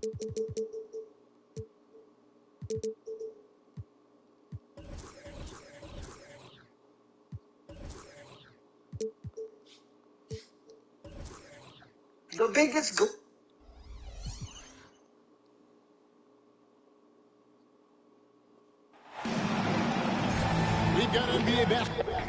The biggest go. We've got NBA basketball.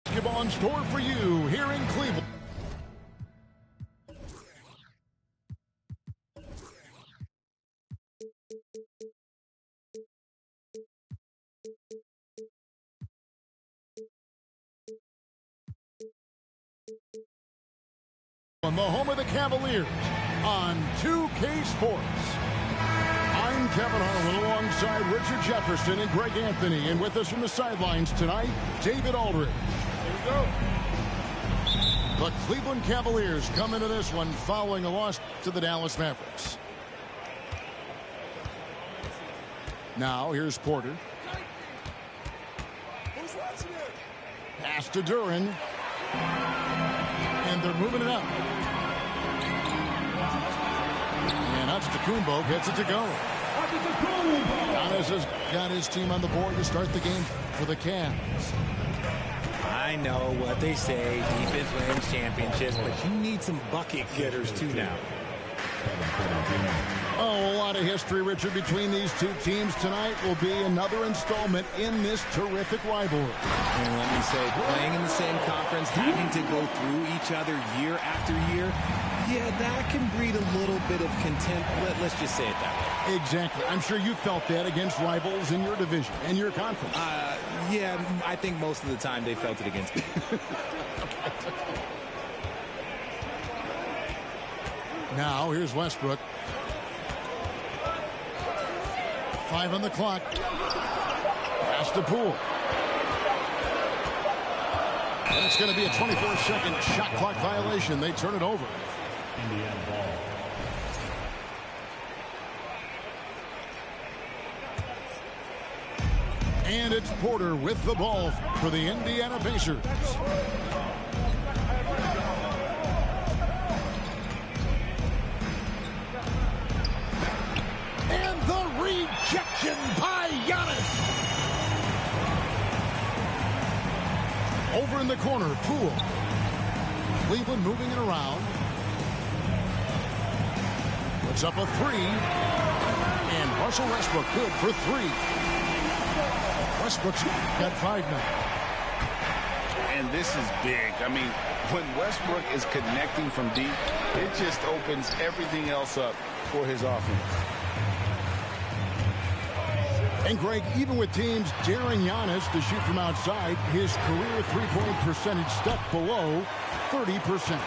Basketball in store for you here in Cleveland. On the home of the Cavaliers on 2K Sports. I'm Kevin Harlan alongside Richard Jefferson and Greg Anthony. And with us from the sidelines tonight, David Aldridge. Here we go. The Cleveland Cavaliers come into this one following a loss to the Dallas Mavericks. Now here's Porter. Pass to Duren. And they're moving it up. And Antetokounmpo gets it to go. Giannis has got his team on the board to start the game for the Cavs. I know what they say, defense wins championships, but you need some bucket getters too now. Oh, a lot of history, Richard, between these two teams. Tonight will be another installment in this terrific rivalry. And let me say, playing in the same conference, having to go through each other year after year, yeah, that can breed a little bit of contempt. Let's just say it that way. Exactly. I'm sure you felt that against rivals in your division and your conference. Yeah, I think most of the time they felt it against me. Now, here's Westbrook. 5 on the clock. Pass to Poole. And it's going to be a 24-second shot clock violation. They turn it over. Indiana ball. And it's Porter with the ball for the Indiana Pacers. And the rejection by Giannis. Over in the corner, Poole. Cleveland moving it around. Puts up a three. And Russell Westbrook good for three. Westbrook's got 5 now. And this is big. I mean, when Westbrook is connecting from deep, it just opens everything else up for his offense. And Greg, even with teams daring Giannis to shoot from outside, his career three-point percentage stepped below 30%.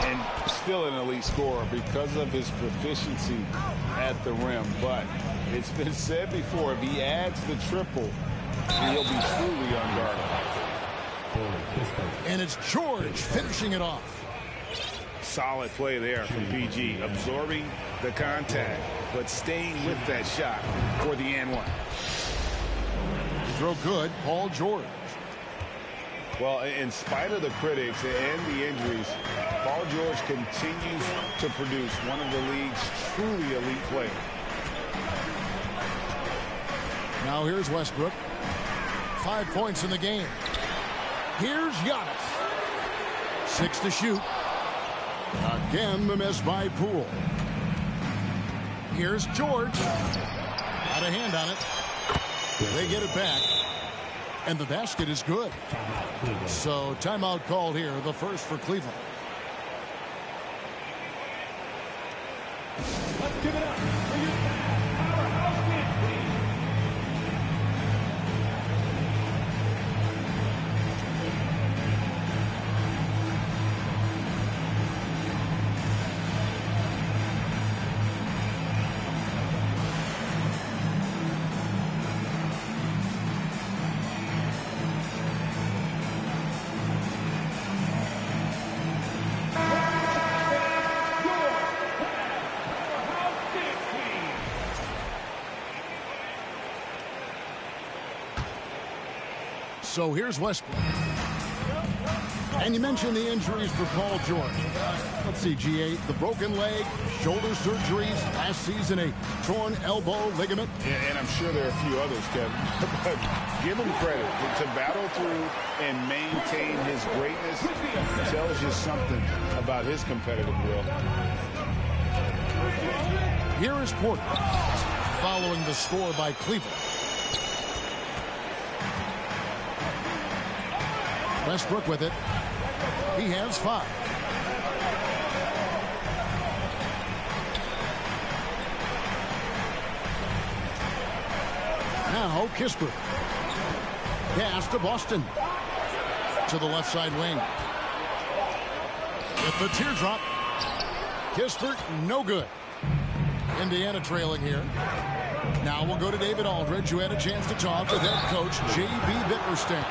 And still an elite scorer because of his proficiency at the rim. But it's been said before, if he adds the triple, he'll be truly unguardable. And it's George finishing it off. Solid play there from PG, absorbing the contact, but staying with that shot for the and one. Throw good, Paul George. Well, in spite of the critics and the injuries, Paul George continues to produce one of the league's truly elite players. Now here's Westbrook. 5 points in the game. Here's Giannis. 6 to shoot. Again, the miss by Poole. Here's George. Got a hand on it. They get it back. And the basket is good. So timeout called here, the first for Cleveland. Let's give it up for your powerhouse team. So here's Westbrook. And you mentioned the injuries for Paul George. Let's see, G8, the broken leg, shoulder surgeries, last season a torn elbow ligament. Yeah, and I'm sure there are a few others, Kevin. But give him credit. To battle through and maintain his greatness tells you something about his competitive will. Here is Porter, following the score by Cleveland. Westbrook with it. He has 5. Now Kispert. Pass to Boston. To the left side wing. With the teardrop. Kispert, no good. Indiana trailing here. Now we'll go to David Aldridge, who had a chance to talk with head coach J.B. Bickerstaff.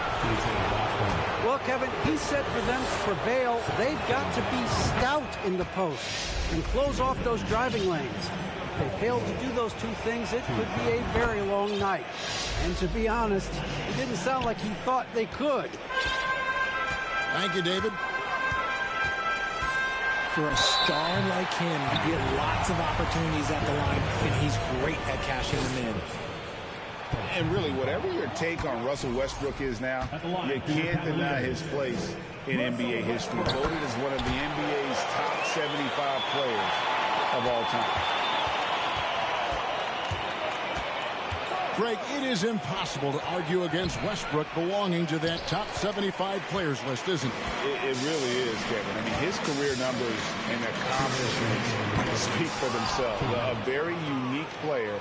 Well, Kevin, he said for them to prevail, they've got to be stout in the post and close off those driving lanes. If they fail to do those two things, it could be a very long night. And to be honest, it didn't sound like he thought they could. Thank you, David. For a star like him, you get lots of opportunities at the line, and he's great at cashing them in. And really, whatever your take on Russell Westbrook is now, you can't deny his place in NBA history. Voted as one of the NBA's top 75 players of all time. Greg, it is impossible to argue against Westbrook belonging to that top 75 players list, isn't it? It really is, Kevin. I mean, his career numbers and accomplishments speak for themselves. A very unique player,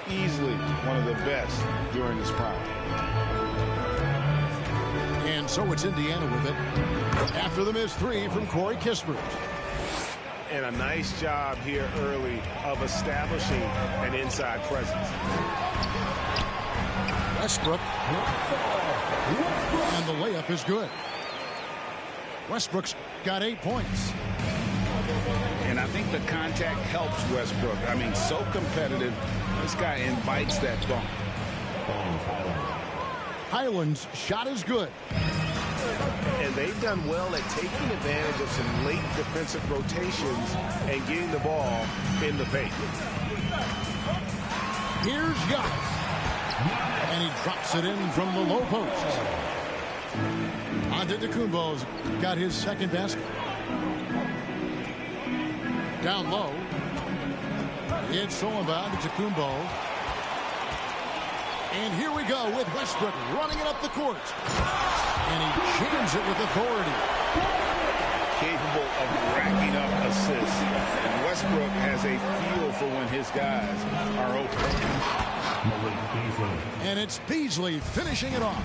easily one of the best during his prime. And so it's Indiana with it. After the missed 3 from Corey Kispert. And a nice job here early of establishing an inside presence. Westbrook. And the layup is good. Westbrook's got 8 points. And I think the contact helps Westbrook. I mean, so competitive. This guy invites that dunk. Highland's shot is good. And they've done well at taking advantage of some late defensive rotations and getting the ball in the paint. Here's Giannis. And he drops it in from the low post. Antetokounmpo's got his second basket. Down low. It's Solomon Antetokounmpo. And here we go with Westbrook running it up the court. And he jams it with authority. Capable of racking up assists. And Westbrook has a feel for when his guys are open. And it's Beasley finishing it off.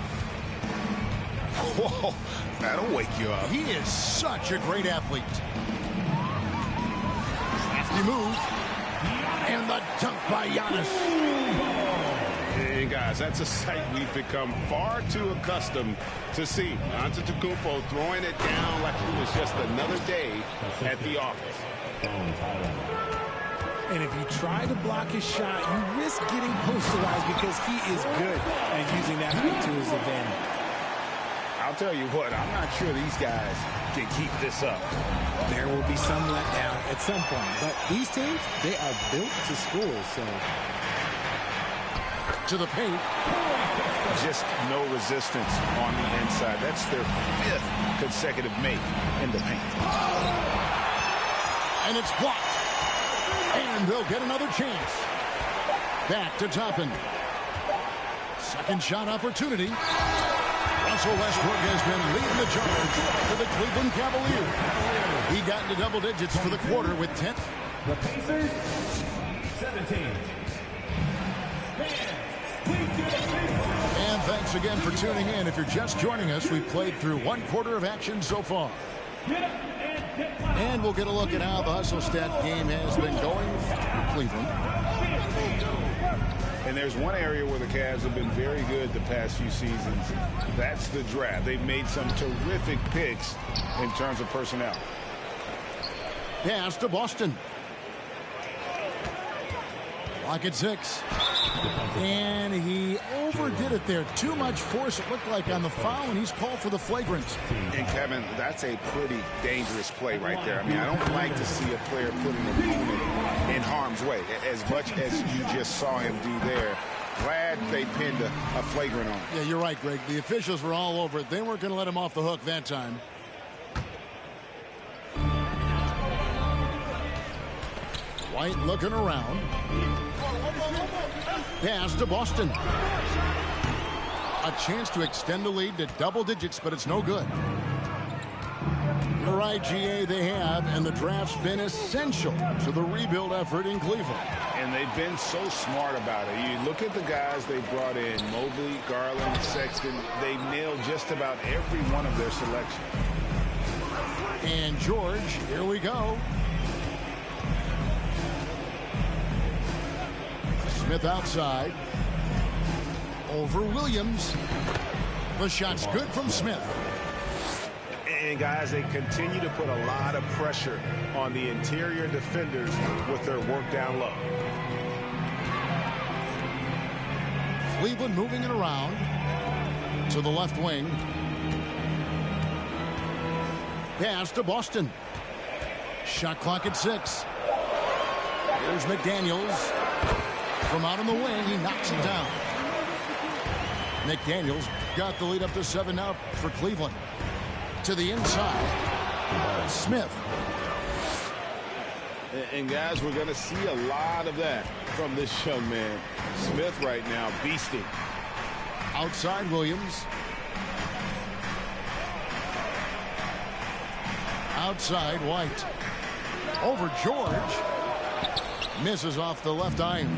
Whoa, that'll wake you up. He is such a great athlete. Crafty move. And the dunk by Giannis. And guys, that's a sight we've become far too accustomed to see. Antetokounmpo throwing it down like it was just another day at the office. And if you try to block his shot, you risk getting posterized because he is good at using that height to his advantage. I'll tell you what, I'm not sure these guys can keep this up. There will be some letdown at some point, but these teams, they are built to score, so. To the paint. Just no resistance on the inside. That's their 5th consecutive make in the paint. And it's blocked. And they'll get another chance. Back to Toppin. Second shot opportunity. Russell Westbrook has been leading the charge for the Cleveland Cavaliers. He got into double digits for the quarter with 10. The Pacers, 17. And thanks again for tuning in. If you're just joining us, we've played through 1 quarter of action so far. And we'll get a look at how the Hustle Stat game has been going for Cleveland. And there's one area where the Cavs have been very good the past few seasons. That's the draft. They've made some terrific picks in terms of personnel. Pass to Boston. Lock at 6. And he overdid it there. Too much force, it looked like, on the foul, and he's called for the flagrant. And, Kevin, that's a pretty dangerous play right there. I mean, I don't like to see a player put an opponent in harm's way, as much as you just saw him do there. Glad they pinned a flagrant on him. Yeah, you're right, Greg. The officials were all over it. They weren't going to let him off the hook that time. White looking around. Pass to Boston. A chance to extend the lead to double digits, but it's no good. You're right, GA, they have, and the draft's been essential to the rebuild effort in Cleveland. And they've been so smart about it. You look at the guys they brought in, Mobley, Garland, Sexton. They've nailed just about every one of their selections. And George, here we go. Smith outside. Over Williams. The shot's good from Smith. And, guys, they continue to put a lot of pressure on the interior defenders with their work down low. Cleveland moving it around to the left wing. Pass to Boston. Shot clock at 6. Here's McDaniels. From out on the wing, he knocks it down. McDaniels got the lead up to 7 now for Cleveland. To the inside. Smith. And guys, we're going to see a lot of that from this young man. Smith right now beasting. Outside Williams. Outside White. Over George. Misses off the left iron.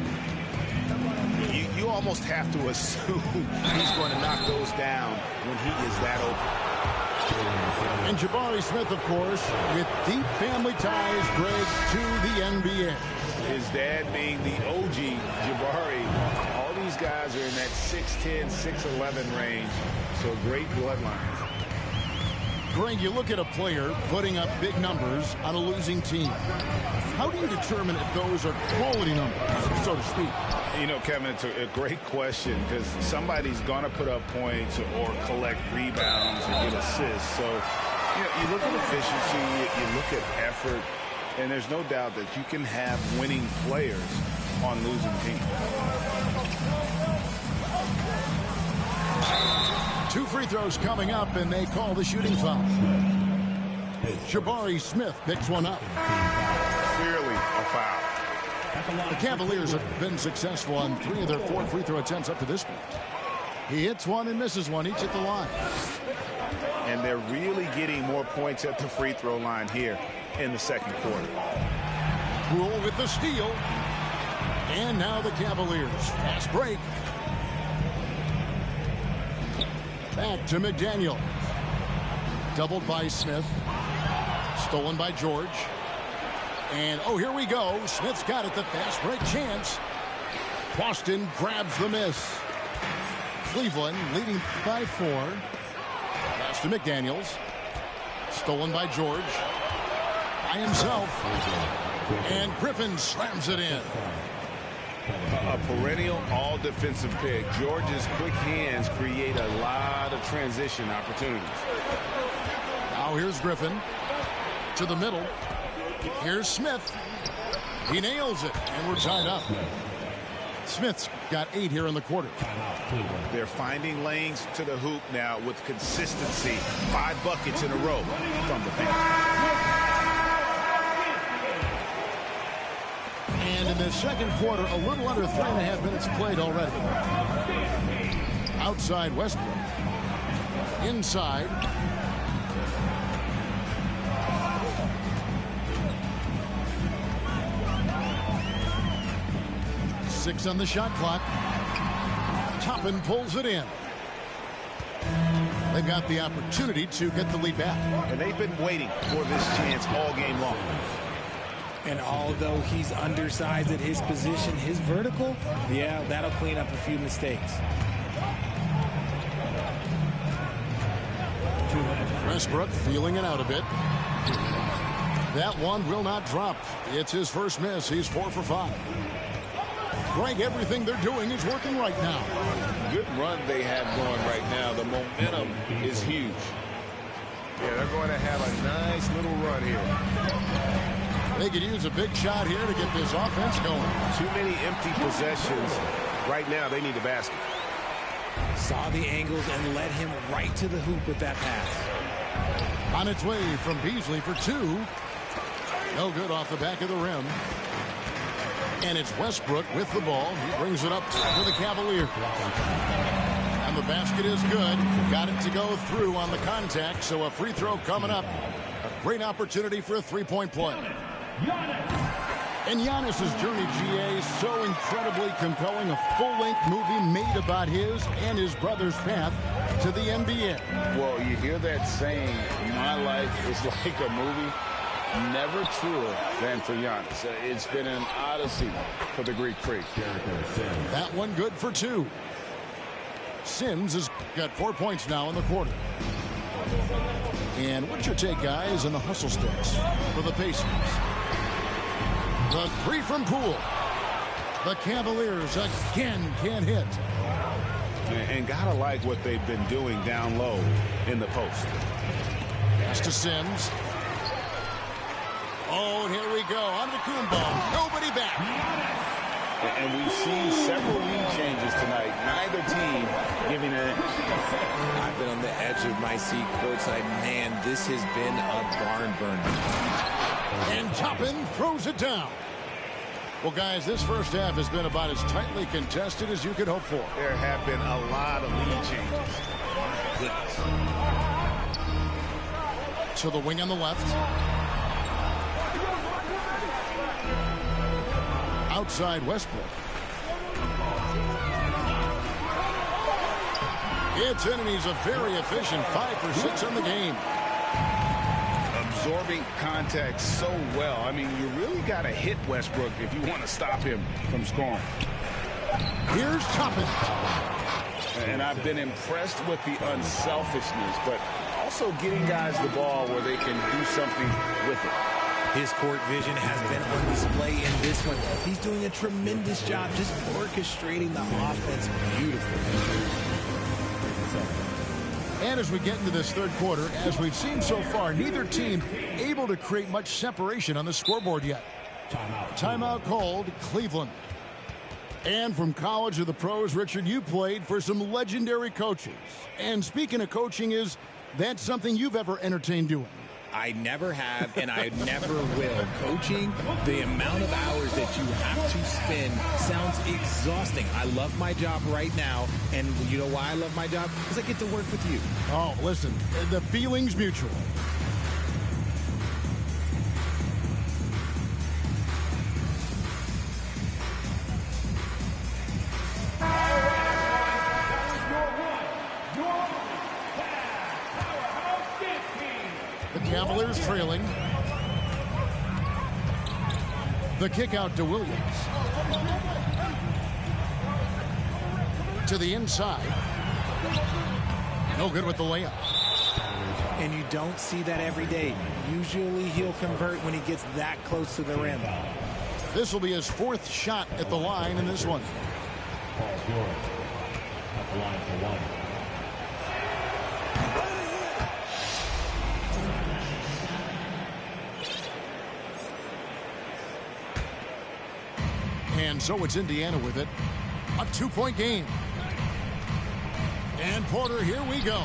You almost have to assume he's going to knock those down when he is that open. And Jabari Smith, of course, with deep family ties, Greg, to the NBA. His dad being the OG Jabari. All these guys are in that 6'10", 6'11" range. So great bloodlines. Greg, you look at a player putting up big numbers on a losing team. How do you determine if those are quality numbers, so to speak? You know, Kevin, it's a great question because somebody's going to put up points or collect rebounds or get assists. So, you know, you look at efficiency, you look at effort, and there's no doubt that you can have winning players on losing teams. 2 free throws coming up, and they call the shooting foul. Jabari Smith picks one up. Clearly a foul. The Cavaliers have been successful on 3 of their 4 free throw attempts up to this point. He hits one and misses one, each at the line. And they're really getting more points at the free throw line here in the second quarter. Poole with the steal. And now the Cavaliers. Fast break. Back to McDaniel. Doubled by Smith. Stolen by George. And, oh, here we go. Smith's got it, the fast break chance. Boston grabs the miss. Cleveland leading by 4. Pass to McDaniels. Stolen by George. By himself. And Griffin slams it in. A perennial all-defensive pick. George's quick hands create a lot of transition opportunities. Now here's Griffin. To the middle. Here's Smith. He nails it, and we're tied up. Smith's got 8 here in the quarter. They're finding lanes to the hoop now with consistency. 5 buckets in a row from the bench. And in the second quarter, a little under 3.5 minutes played already. Outside Westbrook. Inside. Six on the shot clock. Toppin pulls it in. They've got the opportunity to get the lead back. And they've been waiting for this chance all game long. And although he's undersized at his position, his vertical, yeah, that'll clean up a few mistakes. Westbrook feeling it out a bit. That one will not drop. It's his first miss. He's 4 for 5. Greg, everything they're doing is working right now. Good run they have going right now. The momentum is huge. Yeah, they're going to have a nice little run here. They could use a big shot here to get this offense going. Too many empty possessions. Right now, they need a basket. Saw the angles and led him right to the hoop with that pass. On its way from Beasley for two. No good off the back of the rim. And it's Westbrook with the ball. He brings it up for the Cavaliers. And the basket is good. Got it to go through on the contact, so a free throw coming up. A great opportunity for a three-point play. And Giannis's journey, GA, is so incredibly compelling. A full-length movie made about his and his brother's path to the NBA. Well, you hear that saying, my life is like a movie. Never truer than for Giannis. It's been an odyssey for the Greek Freak. That one good for two. Sims has got 4 points now in the quarter. And what's your take, guys, on the hustle sticks for the Pacers? The three from Poole. The Cavaliers again can't hit. And gotta like what they've been doing down low in the post. Pass to Sims. Oh, and here we go. Antetokounmpo. Nobody back. And we've seen several lead changes tonight. Neither team giving it. I've been on the edge of my seat courtside. Man, this has been a barn burner. And Toppin throws it down. Well, guys, this first half has been about as tightly contested as you could hope for. There have been a lot of lead changes. To the wing on the left. Outside Westbrook. It's in, and he's a very efficient 5 for 6 on the game. Absorbing contact so well. I mean, you really got to hit Westbrook if you want to stop him from scoring. Here's Toppin. And I've been impressed with the unselfishness, but also getting guys the ball where they can do something with it. His court vision has been on display in this one. He's doing a tremendous job just orchestrating the offense beautifully. And as we get into this third quarter, as we've seen so far, neither team able to create much separation on the scoreboard yet. Timeout called, Cleveland. And from college to the pros, Richard, you played for some legendary coaches. And speaking of coaching, is that something you've ever entertained doing? I never have, and I never will. Coaching, the amount of hours that you have to spend sounds exhausting. I love my job right now, and you know why I love my job? Because I get to work with you. Oh, listen, the feeling's mutual. The Cavaliers trailing. The kick out to Williams. To the inside. No good with the layup. And you don't see that every day. Usually he'll convert when he gets that close to the rim. This will be his 4th shot at the line in this one. Paul George at the line for one. And so it's Indiana with it. A 2-point game. And Porter, here we go.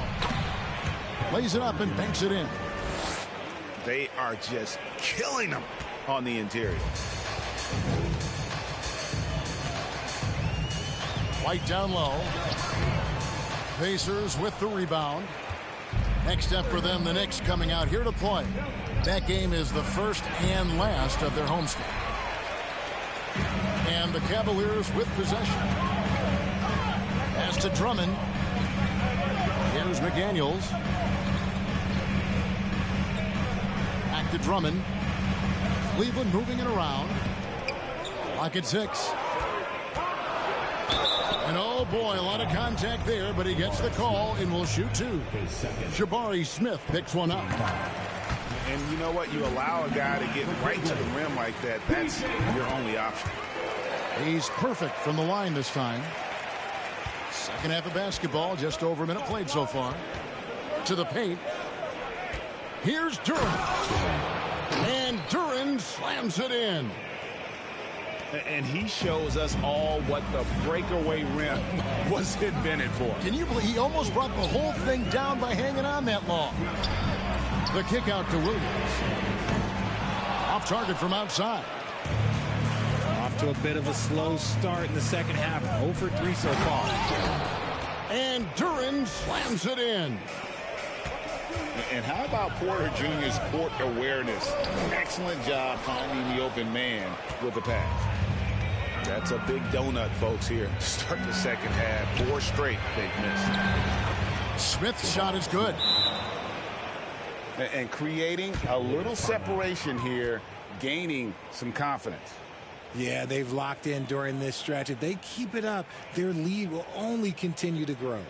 Lays it up and banks it in. They are just killing them on the interior. White down low. Pacers with the rebound. Next up for them, the Knicks coming out here to play. That game is the first and last of their homestand. And the Cavaliers with possession. Pass to Drummond. Here's McDaniels. Back to Drummond. Cleveland moving it around. Clock at 6. And oh boy, a lot of contact there, but he gets the call and will shoot 2. Jabari Smith picks one up. And you know what? You allow a guy to get right to the rim like that. That's your only option. He's perfect from the line this time. Second half of basketball, just over a minute played so far. To the paint. Here's Duren. And Duren slams it in. And he shows us all what the breakaway rim was invented for. Can you believe he almost brought the whole thing down by hanging on that long? The kick out to Williams. Off target from outside. Off to a bit of a slow start in the second half. 0 for 3 so far. And Duren slams it in. And how about Porter Jr.'s court awareness? Excellent job finding the open man with the pass. That's a big donut, folks, here. Start the second half. 4 straight they've missed. Smith's shot is good. And creating a little separation here, gaining some confidence. Yeah, they've locked in during this stretch. If they keep it up, their lead will only continue to grow.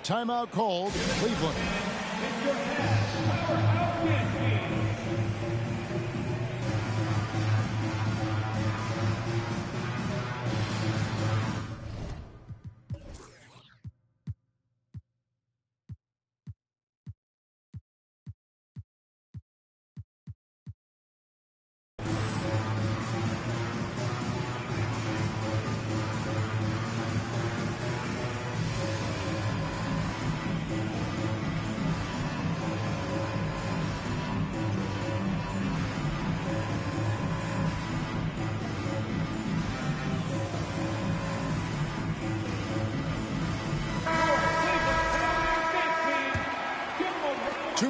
Timeout called, Cleveland.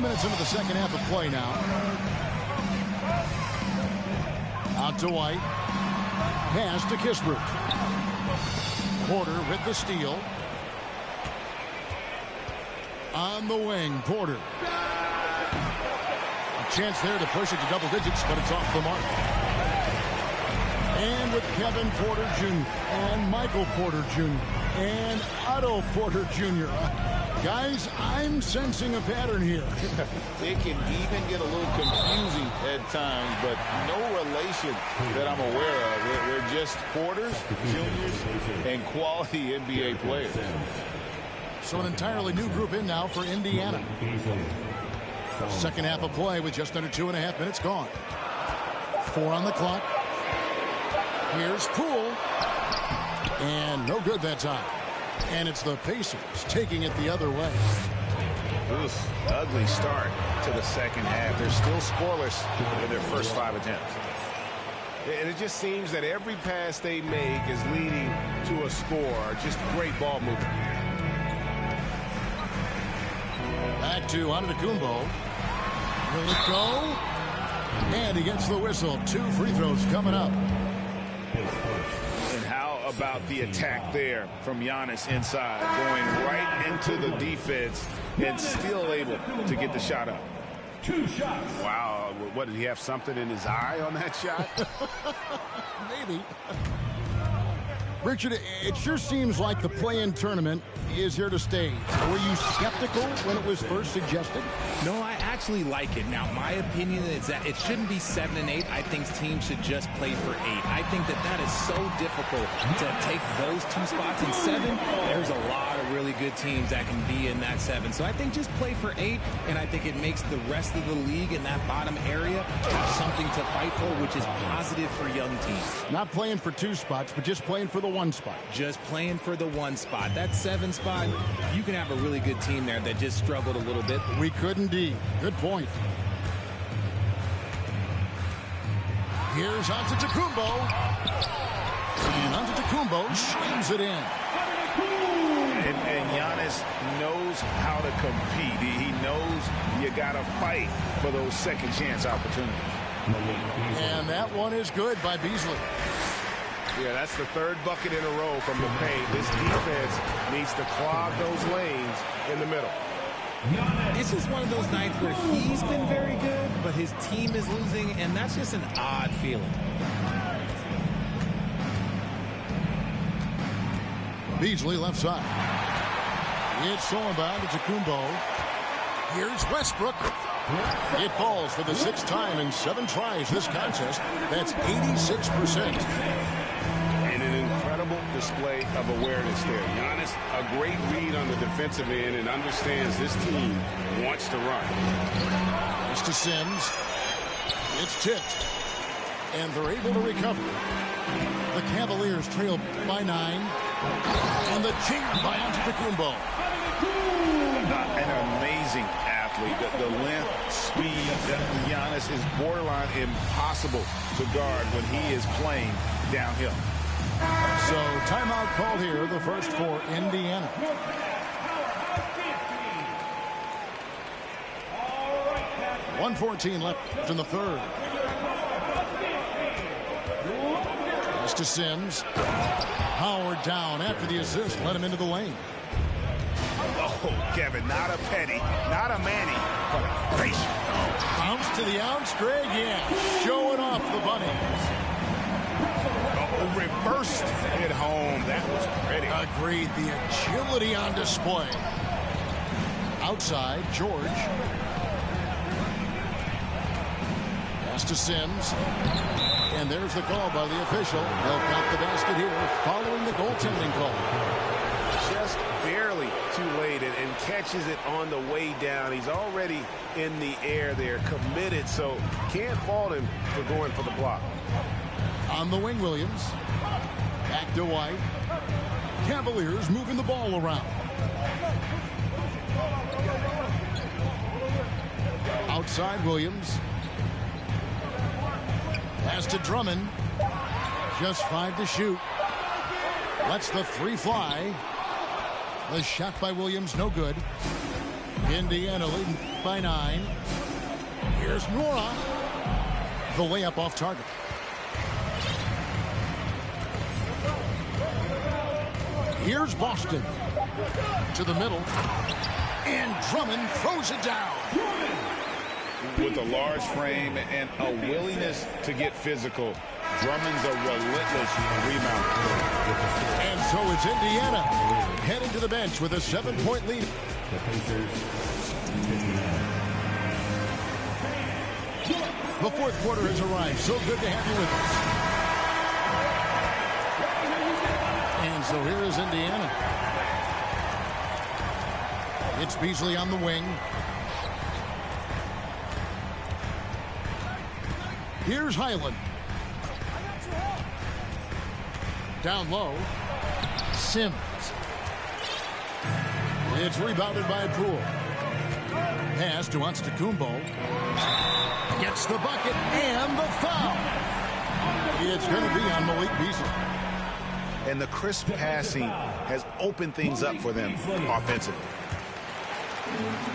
Minutes into the second half of play now. Out to White. Pass to Kispert. Porter with the steal. On the wing, Porter. A chance there to push it to double digits, but it's off the mark. And with Kevin Porter Jr. and Michael Porter Jr. and Otto Porter Jr. Guys, I'm sensing a pattern here. It can even get a little confusing at times, but no relation that I'm aware of. They're just Porters, juniors, and quality NBA players. So an entirely new group in now for Indiana. Second half of play with just under 2.5 minutes gone. 4 on the clock. Here's Poole. And no good that time. And it's the Pacers taking it the other way. Oof, ugly start to the second half. They're still scoreless in their first 5 attempts. And it just seems that every pass they make is leading to a score. Just great ball movement. Back to Antetokounmpo. Will it go? And he gets the whistle. 2 free throws coming up. And how about the attack there from Giannis inside, going right into the defense and still able to get the shot up. 2 shots. Wow, what, did he have something in his eye on that shot? Maybe. Richard, it sure seems like the play-in tournament is here to stay. Were you skeptical when it was first suggested? No, I actually like it. Now, my opinion is that it shouldn't be 7 and 8. I think teams should just play for 8. I think that is so difficult to take those 2 spots in 7. There's a lot of really good teams that can be in that 7. So I think just play for 8, and I think it makes the rest of the league in that bottom area have something to fight for, which is positive for young teams. Not playing for 2 spots, but just playing for the 1 spot. Just playing for the 1 spot. That 7 spot, you can have a really good team there that just struggled a little bit. We could indeed. Good point. Here's Antetokounmpo. And Antetokounmpo slams it in. And Giannis knows how to compete. He knows you got to fight for those second chance opportunities. And that one is good by Beasley. Yeah, that's the 3rd bucket in a row from the paint. This defense needs to clog those lanes in the middle. It's just one of those nights where he's been very good, but his team is losing, and that's just an odd feeling. Beasley left side. It's thrown by Antetokounmpo. Here's Westbrook. It falls for the 6th time in 7 tries this contest. That's 86%. display of awareness there. Giannis, a great read on the defensive end and understands this team wants to run. Pass to Sims. It's tipped. And they're able to recover. The Cavaliers trail by 9. And the cheer by Antetokounmpo. An amazing athlete. The length, speed, Giannis is borderline impossible to guard when he is playing downhill. So timeout called here, the first for Indiana. 1:14 left in the third. Pass to Sims. Howard down after the assist. Let him into the lane. Oh, Kevin, not a Petty, not a Manny, but a Frazier. Bounce to the ounce, Greg, yeah. Showing off the bunnies. Oh, reversed it home. That was pretty. Agreed. The agility on display. Outside, George. Pass to Sims. And there's the call by the official. They'll count the basket here following the goaltending call. Just barely too late and catches it on the way down. He's already in the air there, committed, so can't fault him for going for the block. On the wing, Williams. Back to White. Cavaliers moving the ball around. Outside, Williams. Pass to Drummond. Just 5 to shoot. Lets the 3 fly. The shot by Williams, no good. Indiana leading by 9. Here's Nora. The layup off target. Here's Boston. To the middle. And Drummond throws it down. With a large frame and a willingness to get physical, Drummond's a relentless rebounder. And so it's Indiana heading to the bench with a 7-point lead. The fourth quarter has arrived. So good to have you with us. And so here is Indiana. It's Beasley on the wing. Here's Highland. Down low. Sims. It's rebounded by Poole. Pass to Antetokounmpo. Gets the bucket and the foul. It's going to be on Malik Beasley. And the crisp passing has opened things up for them offensively.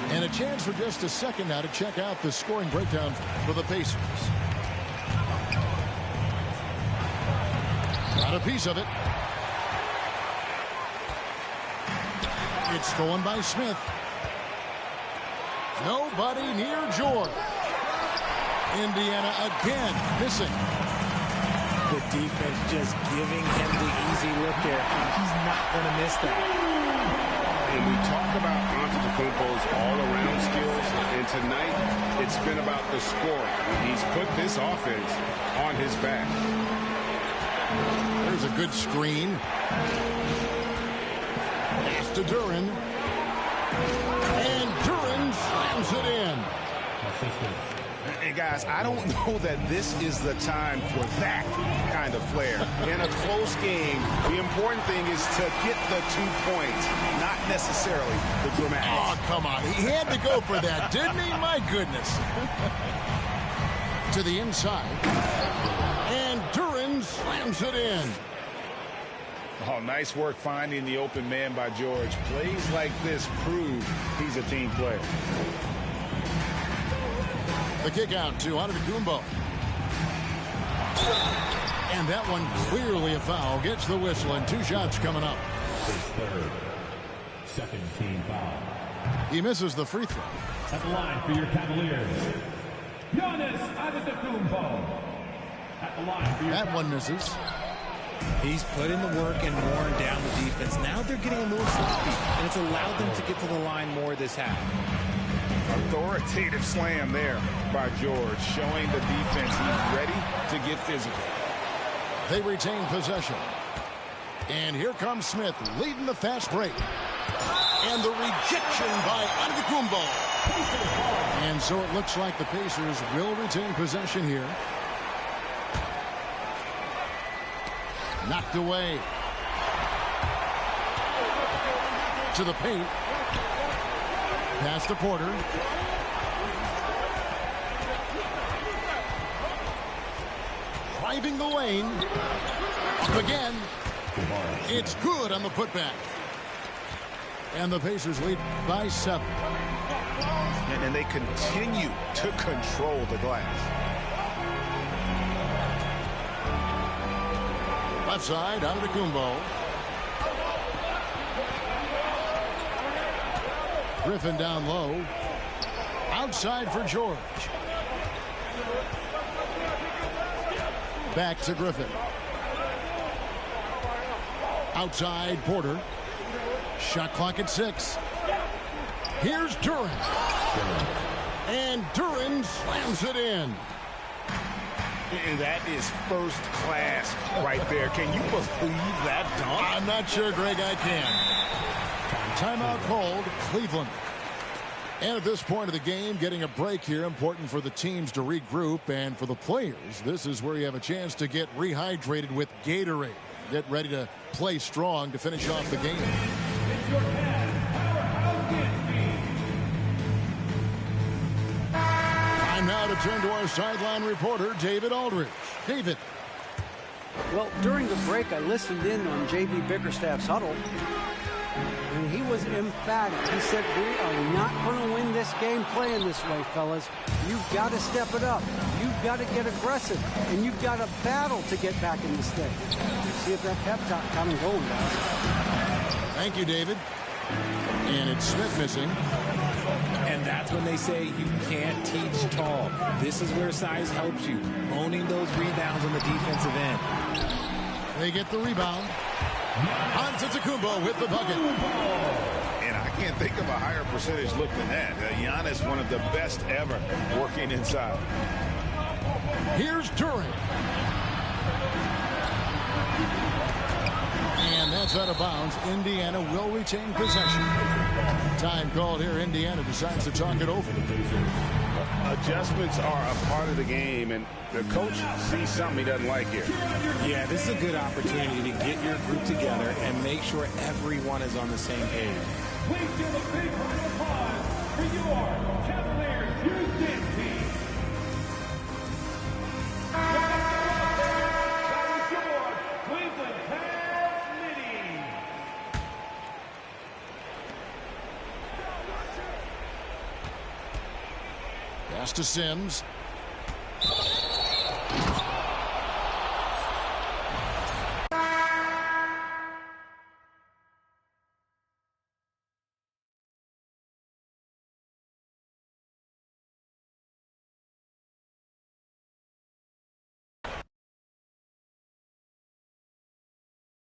And a chance for just a second now to check out the scoring breakdown for the Pacers. Got a piece of it. It's stolen by Smith. Nobody near George. Indiana again missing. The defense just giving him the easy look there. He's not going to miss that. And we talk about Antetokounmpo's all-around skills, and tonight it's been about the scoring. He's put this offense on his back. There's a good screen. Pass to Duren. And Duren slams it in. Hey, guys, I don't know that this is the time for that kind of flair. In a close game, the important thing is to get the 2 points, not necessarily the dramatics. Oh, come on. He had to go for that, didn't he? My goodness. To the inside. And Duren slams it in. Oh, nice work finding the open man by George. Plays like this prove he's a team player. The kick out to Antetokounmpo. And that one clearly a foul. Gets the whistle and 2 shots coming up. His third. Second team foul. He misses the free throw. At the line for your Cavaliers, Giannis Antetokounmpo. At the line for your That one misses. He's put in the work and worn down the defense. Now they're getting a little sloppy, and it's allowed them to get to the line more this half. Authoritative slam there by George, showing the defense he's ready to get physical. They retain possession. And here comes Smith leading the fast break. And the rejection by Antetokounmpo. And so it looks like the Pacers will retain possession here. Knocked away. To the paint. Pass to Porter. Driving the lane. Up again. It's good on the putback. And the Pacers lead by 7. And they continue to control the glass. Left side, Antetokounmpo. Griffin down low. Outside for George. Back to Griffin. Outside, Porter. Shot clock at 6. Here's Duren. And Duren slams it in. And that is first class right there. Can you believe that dunk? I'm not sure, Greg, I can. Timeout called, Cleveland. And at this point of the game, getting a break here, important for the teams to regroup. And for the players, this is where you have a chance to get rehydrated with Gatorade. Get ready to play strong to finish off the game. Time now to turn to our sideline reporter, David Aldridge. David. Well, during the break, I listened in on J.B. Bickerstaff's huddle. And he was emphatic. He said, we are not going to win this game playing this way, fellas. You've got to step it up. You've got to get aggressive. And you've got to battle to get back in this thing. See if that pep talk got him going, guys. Thank you, David. And it's Smith missing. And that's when they say you can't teach tall. This is where size helps you. Owning those rebounds on the defensive end. They get the rebound. Antetokounmpo with the bucket. And I can't think of a higher percentage look than that. Giannis, one of the best ever working inside. Here's Duren. And that's out of bounds. Indiana will retain possession. Time called here. Indiana decides to talk it over. Adjustments are a part of the game, and the coach sees something he doesn't like here. Yeah, this is a good opportunity to get your group together and make sure everyone is on the same page. Please give a big round of applause for your Cavaliers Youth Dance Team. That is your Cleveland Cavs Mini. Pass to Sims.